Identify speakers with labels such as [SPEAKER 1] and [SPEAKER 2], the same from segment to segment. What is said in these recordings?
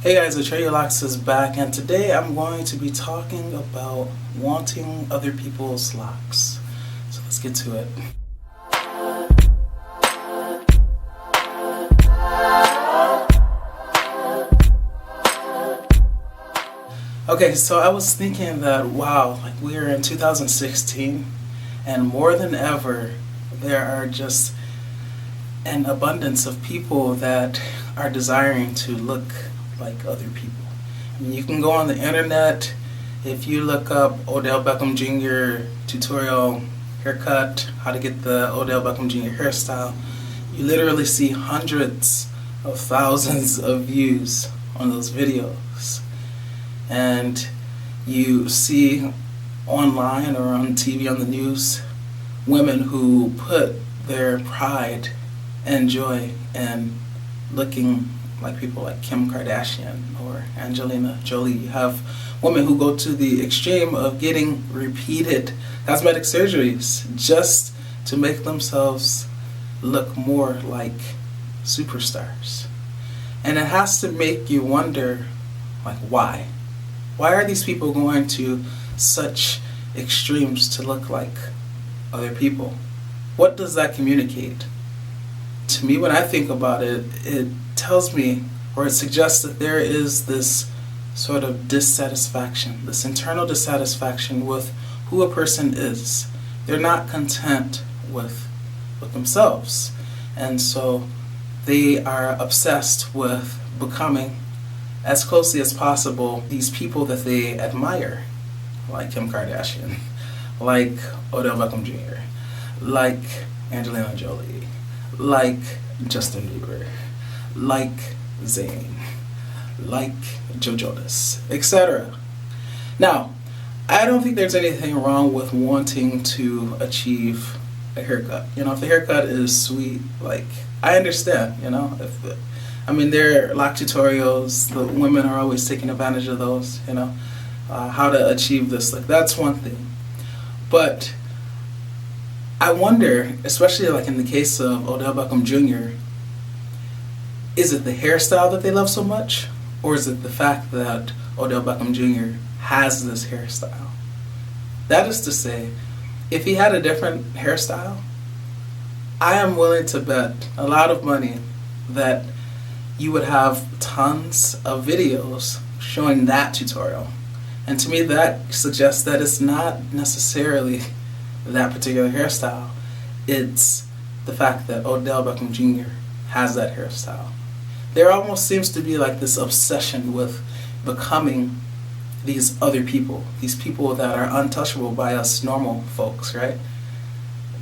[SPEAKER 1] Hey guys, Atreyu Locs is back, and today I'm going to be talking about wanting other people's locks. So let's get to it. Okay, so I was thinking that, wow, like we're in 2016, and more than ever, there are just an abundance of people that are desiring to look like other people. I mean, you can go on the internet. If you look up Odell Beckham Jr. tutorial haircut, how to get the Odell Beckham Jr. hairstyle, you literally see hundreds of thousands of views on those videos. And you see online or on TV, on the news, women who put their pride and joy in looking like people like Kim Kardashian or Angelina Jolie. You have women who go to the extreme of getting repeated cosmetic surgeries just to make themselves look more like superstars. And it has to make you wonder, like, why? Why are these people going to such extremes to look like other people? What does that communicate? To me, when I think about it, it tells me, or it suggests that there is this sort of dissatisfaction, this internal dissatisfaction with who a person is. They're not content with themselves. And so they are obsessed with becoming, as closely as possible, these people that they admire, like Kim Kardashian, like Odell Beckham Jr., like Angelina Jolie, like Justin Bieber, like Zayn, like Joe Jonas, etc. Now, I don't think there's anything wrong with wanting to achieve a haircut. You know, if the haircut is sweet, like, I understand, you know. There are lock tutorials, the women are always taking advantage of those, you know, how to achieve this look. That's one thing. But I wonder, especially like in the case of Odell Beckham Jr., is it the hairstyle that they love so much? Or is it the fact that Odell Beckham Jr. has this hairstyle? That is to say, if he had a different hairstyle, I am willing to bet a lot of money that you would have tons of videos showing that tutorial. And to me, that suggests that it's not necessarily that particular hairstyle. It's the fact that Odell Beckham Jr. has that hairstyle. There almost seems to be like this obsession with becoming these other people, these people that are untouchable by us normal folks, right?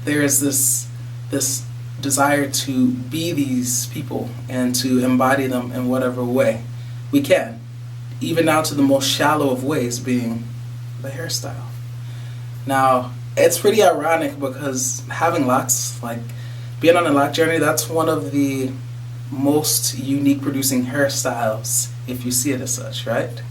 [SPEAKER 1] There is this desire to be these people and to embody them in whatever way we can, even down to the most shallow of ways, being the hairstyle. Now, it's pretty ironic because having locks, like being on a lock journey, that's one of the most unique producing hairstyles, if you see it as such, right?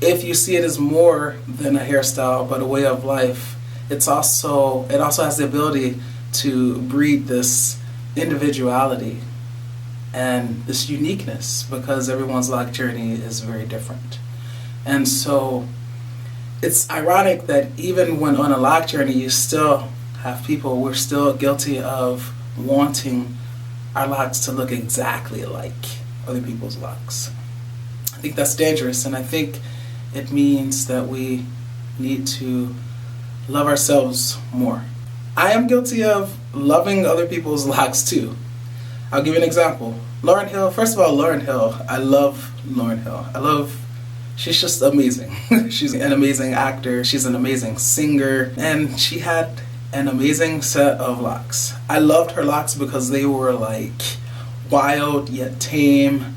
[SPEAKER 1] If you see it as more than a hairstyle but a way of life, it also has the ability to breed this individuality and this uniqueness, because everyone's lock journey is very different. And so it's ironic that even when on a lock journey, you still have people, we're still guilty of wanting our locks to look exactly like other people's locks. I think that's dangerous, and I think it means that we need to love ourselves more. I am guilty of loving other people's locks too. I'll give you an example. Lauryn Hill, first of all, Lauryn Hill, I love Lauryn Hill. She's just amazing. She's an amazing actor, she's an amazing singer, and she had an amazing set of locks. I loved her locks because they were like wild yet tame,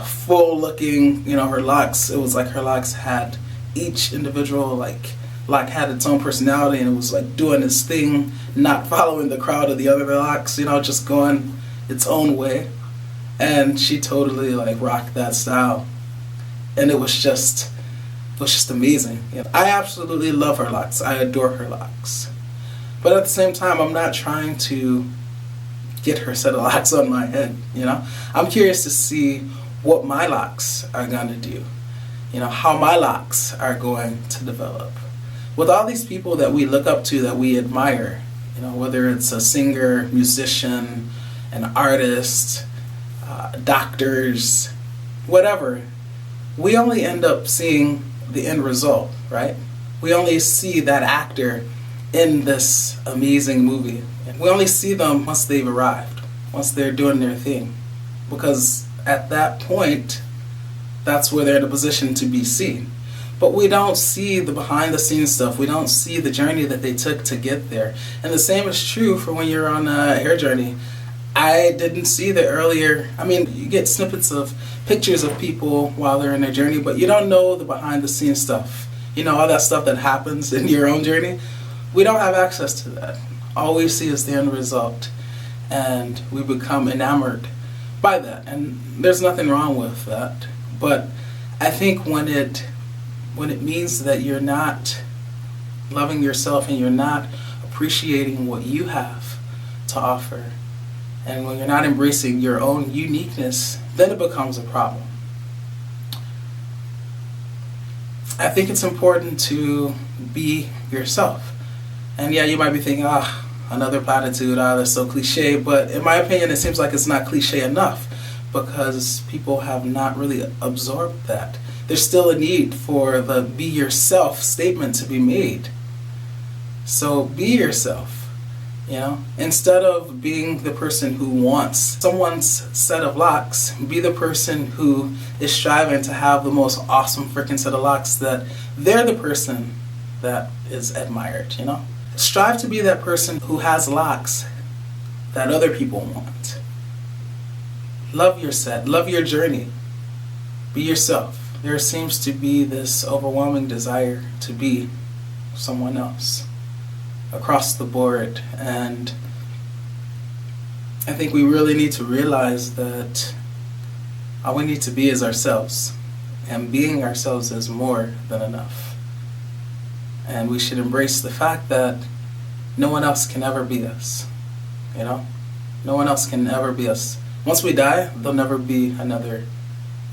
[SPEAKER 1] full looking. You know, her locks, it was like her locks had each individual lock had its own personality, and it was like doing its thing, not following the crowd of the other locks, you know, just going its own way. And she totally like rocked that style, and it was just amazing. You know, I absolutely love her locks. I adore her locks. But at the same time, I'm not trying to get her set of locks on my head, you know? I'm curious to see what my locks are going to do, how my locks are going to develop. With all these people that we look up to, that we admire, whether it's a singer, musician, an artist, doctors, whatever, we only end up seeing the end result, right? We only see that actor in this amazing movie. We only see them once they've arrived, once they're doing their thing. Because at that point, that's where they're in a position to be seen. But we don't see the behind the scenes stuff. We don't see the journey that they took to get there. And the same is true for when you're on a hair journey. I didn't see the earlier, you get snippets of pictures of people while they're in their journey, but you don't know the behind the scenes stuff. All that stuff that happens in your own journey. We don't have access to that. All we see is the end result. And we become enamored by that. And there's nothing wrong with that. But I think when it means that you're not loving yourself and you're not appreciating what you have to offer, and when you're not embracing your own uniqueness, then it becomes a problem. I think it's important to be yourself. And yeah, you might be thinking, another platitude, that's so cliche, but in my opinion, it seems like it's not cliche enough because people have not really absorbed that. There's still a need for the be yourself statement to be made. So be yourself. Instead of being the person who wants someone's set of locks, be the person who is striving to have the most awesome freaking set of locks that they're the person that is admired, Strive to be that person who has locks that other people want. Love your set, love your journey. Be yourself. There seems to be this overwhelming desire to be someone else across the board, and I think we really need to realize that all we need to be is ourselves, and being ourselves is more than enough. And we should embrace the fact that no one else can ever be us. No one else can ever be us. Once we die, there'll never be another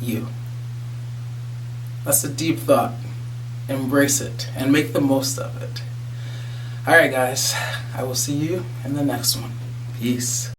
[SPEAKER 1] you. That's a deep thought. Embrace it and make the most of it. Alright guys, I will see you in the next one. Peace.